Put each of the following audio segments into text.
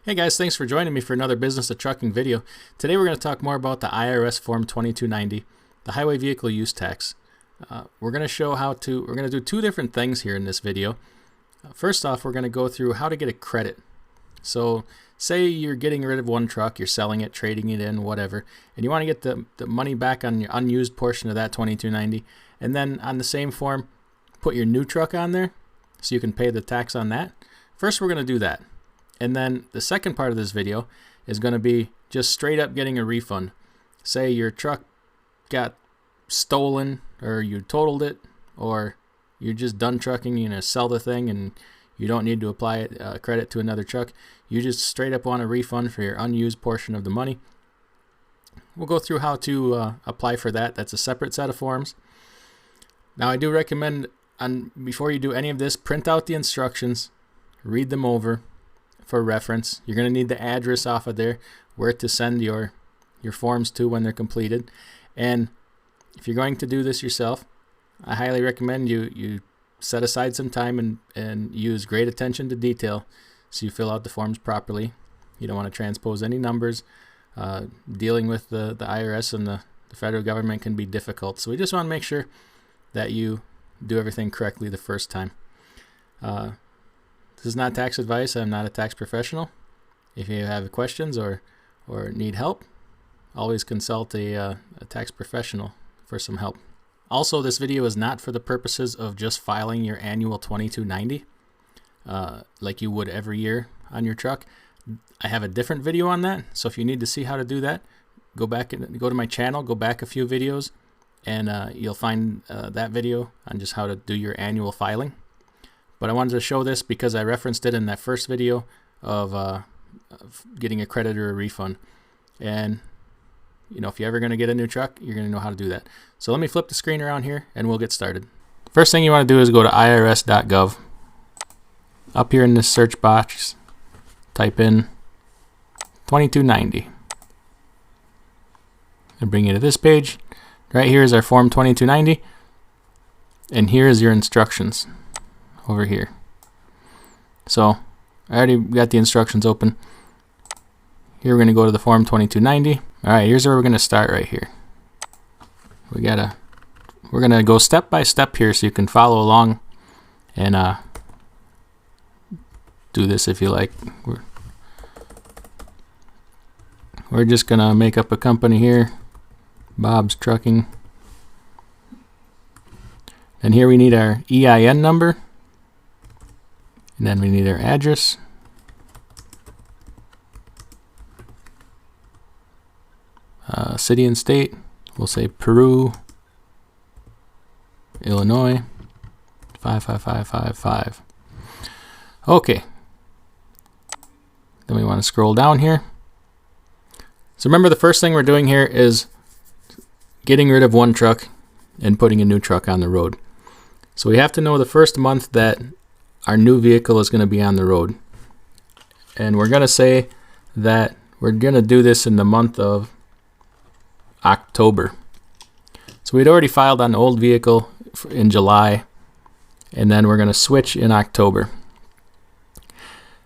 Hey guys, thanks for joining me for another Business of Trucking video. Today we're going to talk more about the IRS Form 2290, the Highway Vehicle Use Tax. We're going to do two different things here in this video. First off, we're going to go through how to get a credit. So say you're getting rid of one truck, you're selling it, trading it in, whatever, and you want to get the money back on your unused portion of that 2290, and then on the same form, put your new truck on there so you can pay the tax on that. First, we're going to do that. And then the second part of this video is going to be just straight up getting a refund. Say your truck got stolen, or you totaled it, or you're just done trucking, you're going to sell the thing and you don't need to apply it, credit to another truck. You just straight up want a refund for your unused portion of the money. We'll go through how to apply for that. That's a separate set of forms. Now I do recommend, before you do any of this, print out the instructions, read them over for reference. You're going to need the address off of there, where to send your forms to when they're completed. And if you're going to do this yourself, I highly recommend you set aside some time and use great attention to detail so you fill out the forms properly. You don't want to transpose any numbers. Dealing with the IRS and the federal government can be difficult, so we just want to make sure that you do everything correctly the first time. This is not tax advice. I'm not a tax professional. If you have questions or need help, always consult a tax professional for some help. Also, this video is not for the purposes of just filing your annual 2290 like you would every year on your truck. I have a different video on that, so if you need to see how to do that, go to my channel, go back a few videos, and you'll find that video on just how to do your annual filing. But I wanted to show this because I referenced it in that first video of getting a credit or a refund. And you know, if you're ever going to get a new truck, you're going to know how to do that. So let me flip the screen around here and we'll get started. First thing you want to do is go to irs.gov. Up here in this search box, type in 2290. It'll bring you to this page. Right here is our Form 2290. And here is your instructions over here. So I already got the instructions open. Here we're going to go to the Form 2290. Alright, here's where we're going to start right here. We're going to go step by step here so you can follow along and do this if you like. We're just going to make up a company here, Bob's Trucking. And here we need our EIN number. And then we need our address. City and state, we'll say Peru, Illinois, 55555. Okay. Then we want to scroll down here. So remember, the first thing we're doing here is getting rid of one truck and putting a new truck on the road. So we have to know the first month that our new vehicle is going to be on the road. And we're going to say that we're going to do this in the month of October. So we'd already filed on the old vehicle in July, and then we're going to switch in October.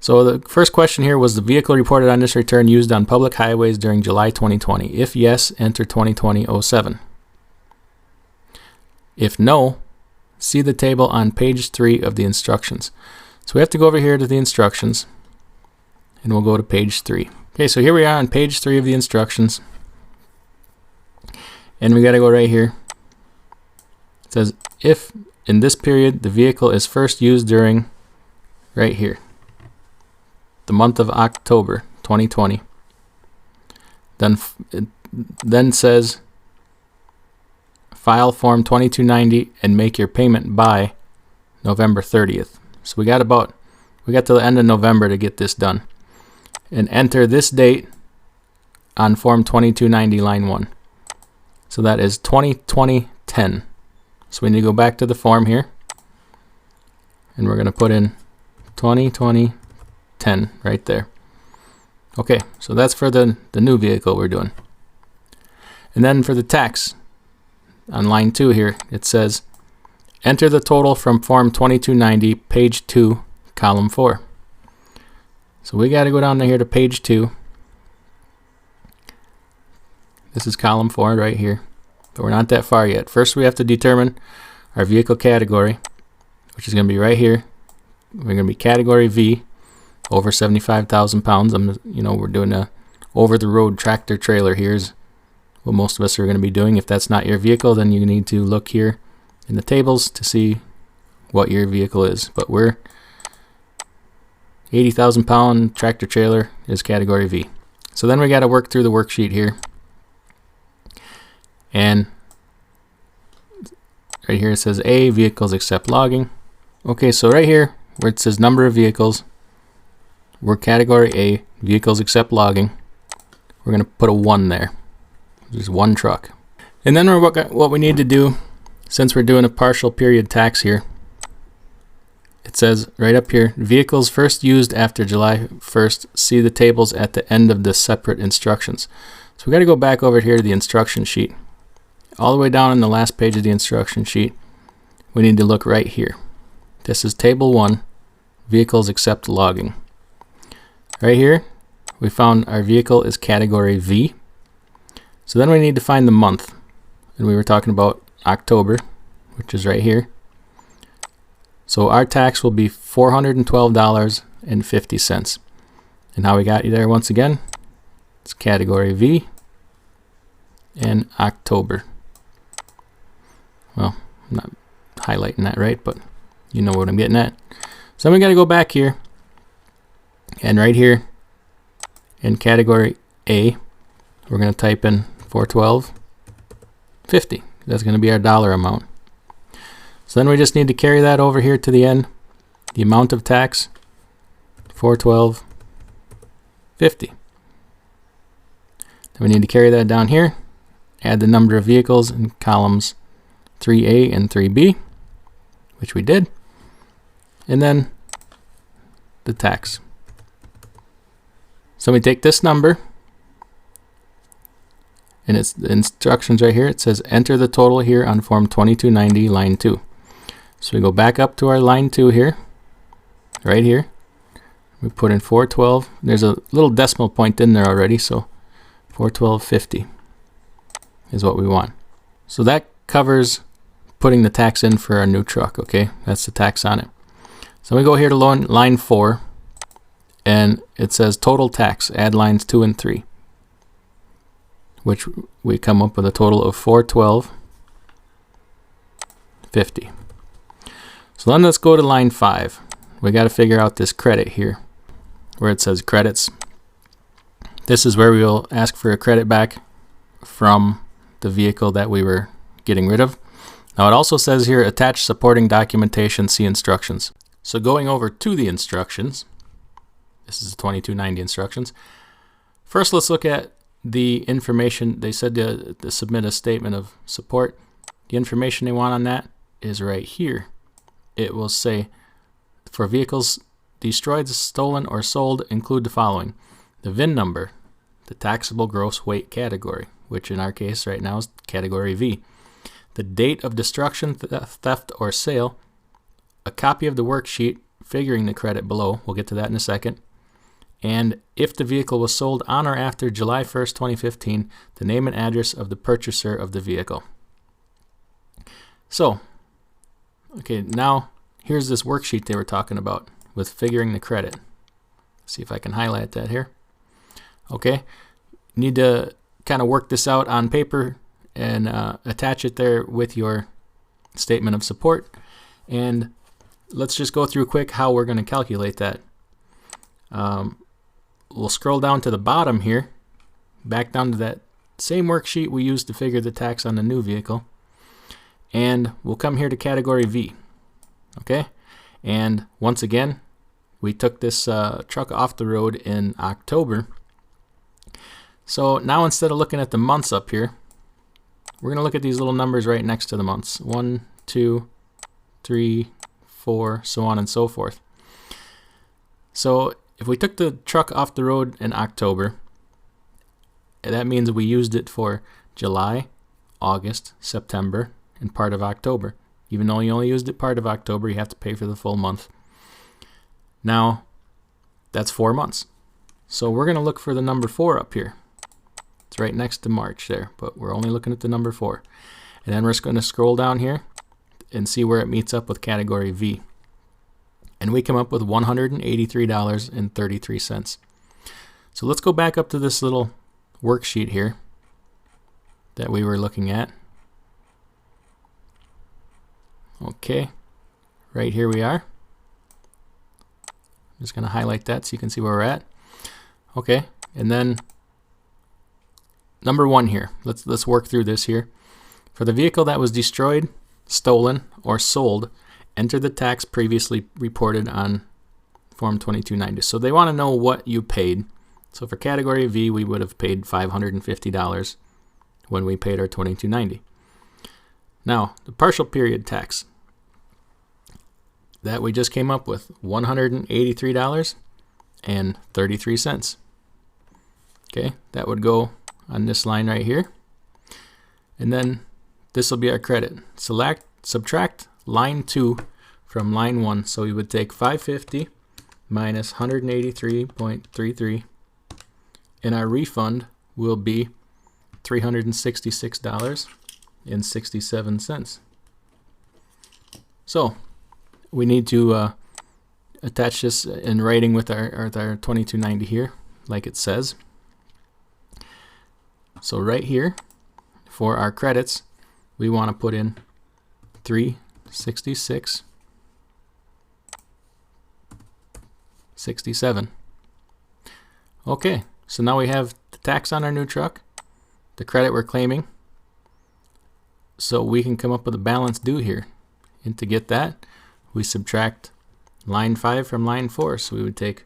So the first question here was, the vehicle reported on this return used on public highways during July 2020. If yes, enter 2020-07. If no, see the table on page 3 of the instructions. So we have to go over here to the instructions, and we'll go to page 3. Okay, so here we are on page 3 of the instructions. And we got to go right here. It says, if in this period the vehicle is first used during, right here, the month of October 2020, then says file Form 2290 and make your payment by November 30th. So we got to the end of November to get this done. And enter this date on Form 2290 line 1. So that is 2020-10. So we need to go back to the form here, and we're going to put in 2020-10 right there. Okay, so that's for the new vehicle we're doing. And then for the tax, on line 2 here, it says enter the total from Form 2290, page 2, column 4. So we got to go down here to page 2. This is column 4 right here, but we're not that far yet. First we have to determine our vehicle category, which is going to be right here. We're going to be category V, over 75,000 pounds. We're doing a over-the-road tractor trailer here is what most of us are going to be doing. If that's not your vehicle, then you need to look here in the tables to see what your vehicle is. But we're 80,000 pound tractor trailer is category V. So then we got to work through the worksheet here. And right here it says A, vehicles except logging. Okay, so right here where it says number of vehicles, we're category A, vehicles except logging. We're going to put a 1 there. There's one truck. And then what we need to do, since we're doing a partial period tax here, it says right up here, vehicles first used after July 1st, see the tables at the end of the separate instructions. So we got to go back over here to the instruction sheet. All the way down in the last page of the instruction sheet, we need to look right here. This is table 1, vehicles except logging. Right here, we found our vehicle is category V. So then we need to find the month. And we were talking about October, which is right here. So our tax will be $412.50. And how we got you there once again, it's category V and October. Well, I'm not highlighting that right, but you know what I'm getting at. So then we got to go back here, and right here in category A, we're going to type in $412.50. That's going to be our dollar amount. So then we just need to carry that over here to the end. The amount of tax, $412.50. Then we need to carry that down here. Add the number of vehicles in columns 3A and 3B, which we did. And then the tax. So we take this number, and it's the instructions right here. It says enter the total here on form 2290 line 2. So we go back up to our line 2 here, right here. We put in 412. There's a little decimal point in there already, so 412.50 is what we want. So that covers putting the tax in for our new truck, okay? That's the tax on it. So we go here to line 4, and it says total tax, add lines 2 and 3, which we come up with a total of $412.50. So then let's go to line 5. We got to figure out this credit here, where it says credits. This is where we will ask for a credit back from the vehicle that we were getting rid of. Now it also says here, attach supporting documentation, see instructions. So going over to the instructions, this is the 2290 instructions. First, let's look at the information. They said to submit a statement of support. The information they want on that is right here. It will say, for vehicles destroyed, stolen, or sold, include the following: the VIN number, the taxable gross weight category, which in our case right now is category V, the date of destruction, theft, or sale, a copy of the worksheet figuring the credit below, we'll get to that in a second, and if the vehicle was sold on or after July 1st, 2015, the name and address of the purchaser of the vehicle. So, okay, now here's this worksheet they were talking about with figuring the credit. See if I can highlight that here. Okay, need to kind of work this out on paper and attach it there with your statement of support. And let's just go through quick how we're going to calculate that. We'll scroll down to the bottom here, back down to that same worksheet we used to figure the tax on the new vehicle, and we'll come here to category V. Okay, and once again, we took this truck off the road in October. So now instead of looking at the months up here, we're going to look at these little numbers right next to the months. 1, 2, 3, 4, so on and so forth. So if we took the truck off the road in October, that means we used it for July, August, September, and part of October. Even though you only used it part of October, you have to pay for the full month. Now, That's 4 months. So we're going to look for the number 4 up here. It's right next to March there, but we're only looking at the number 4. And then we're just going to scroll down here and see where it meets up with category V. And we come up with $183.33. So let's go back up to this little worksheet here that we were looking at. Okay, right here we are. I'm just going to highlight that so you can see where we're at. Okay, and then number 1 here. Let's work through this here. For the vehicle that was destroyed, stolen, or sold, enter the tax previously reported on Form 2290. So they want to know what you paid. So for category V, we would have paid $550 when we paid our 2290. Now, the partial period tax that we just came up with, $183.33. Okay, that would go on this line right here. And then this will be our credit. Subtract line 2 from line 1. So we would take 550 minus 183.33, and our refund will be $366.67. So we need to attach this in writing with our 2290 here, like it says. So right here, for our credits, we want to put in 366.67. Okay, so now we have the tax on our new truck, the credit we're claiming, so we can come up with a balance due here. And to get that, we subtract line 5 from line 4. So we would take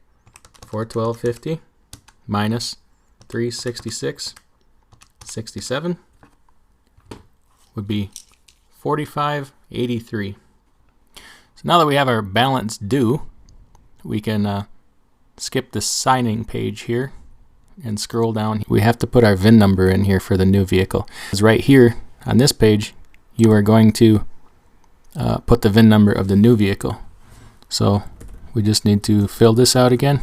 412.50 minus 366.67 would be 45.83. So now that we have our balance due, we can skip the signing page here and scroll down. We have to put our VIN number in here for the new vehicle. Because right here on this page, you are going to put the VIN number of the new vehicle. So we just need to fill this out again.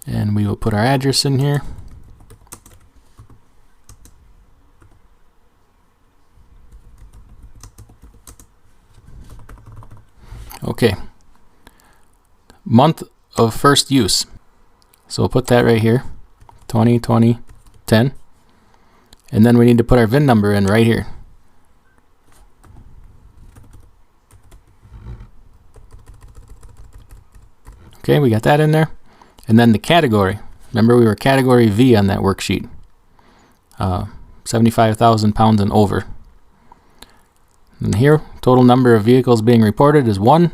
And we will put our address in here. Okay. Month of first use. So we'll put that right here. 2020-10. And then we need to put our VIN number in right here. Okay, we got that in there. And then the category. Remember, we were category V on that worksheet. 75,000 pounds and over. And here, total number of vehicles being reported is 1.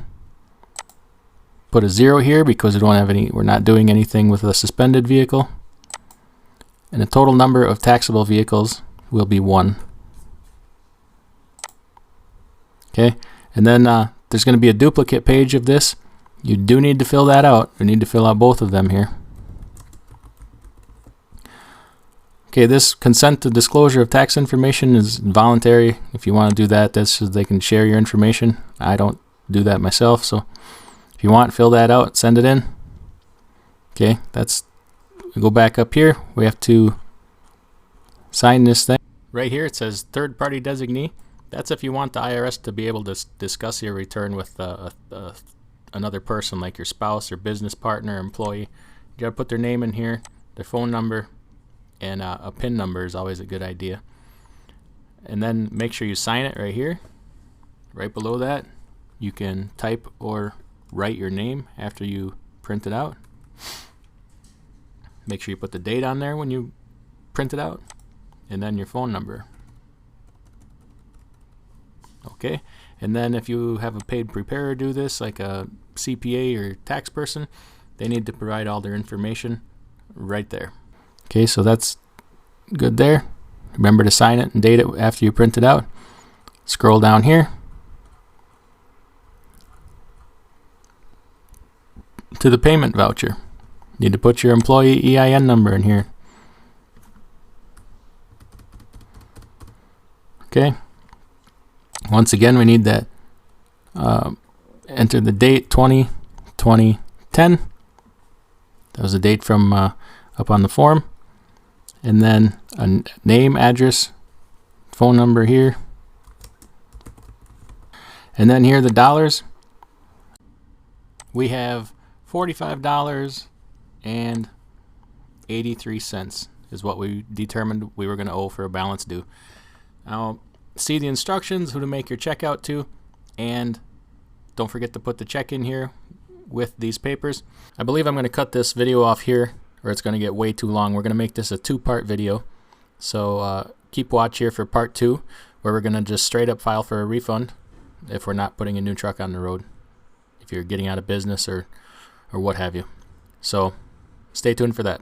Put a 0 here because we don't have any. We're not doing anything with a suspended vehicle. And the total number of taxable vehicles will be 1. Okay, and then there's going to be a duplicate page of this. You do need to fill that out. You need to fill out both of them here. Okay, this consent to disclosure of tax information is voluntary. If you want to do that, that's so they can share your information. I don't do that myself, so if you want, fill that out, send it in. Okay, we go back up here. We have to sign this thing. Right here it says third-party designee. That's if you want the IRS to be able to discuss your return with another person, like your spouse or business partner, employee. You gotta put their name in here, their phone number, and a PIN number is always a good idea. And then make sure you sign it right here. Right below that, you can type or write your name after you print it out. Make sure you put the date on there when you print it out, and then your phone number. Okay, and then if you have a paid preparer do this, like a CPA or tax person, they need to provide all their information right there. Okay, so that's good there. Remember to sign it and date it after you print it out. Scroll down here to the payment voucher. You need to put your employee EIN number in here. Okay. Once again, we need that enter the date 20/20/10. That was the date from up on the form. And then a name, address, phone number here. And then here are the dollars. We have $45.83 is what we determined we were going to owe for a balance due. Now, see the instructions, who to make your check out to, and don't forget to put the check in here with these papers. I believe I'm going to cut this video off here, or it's going to get way too long. We're going to make this a two-part video. So keep watch here for part 2, where we're going to just straight up file for a refund if we're not putting a new truck on the road, if you're getting out of business or what have you. So stay tuned for that.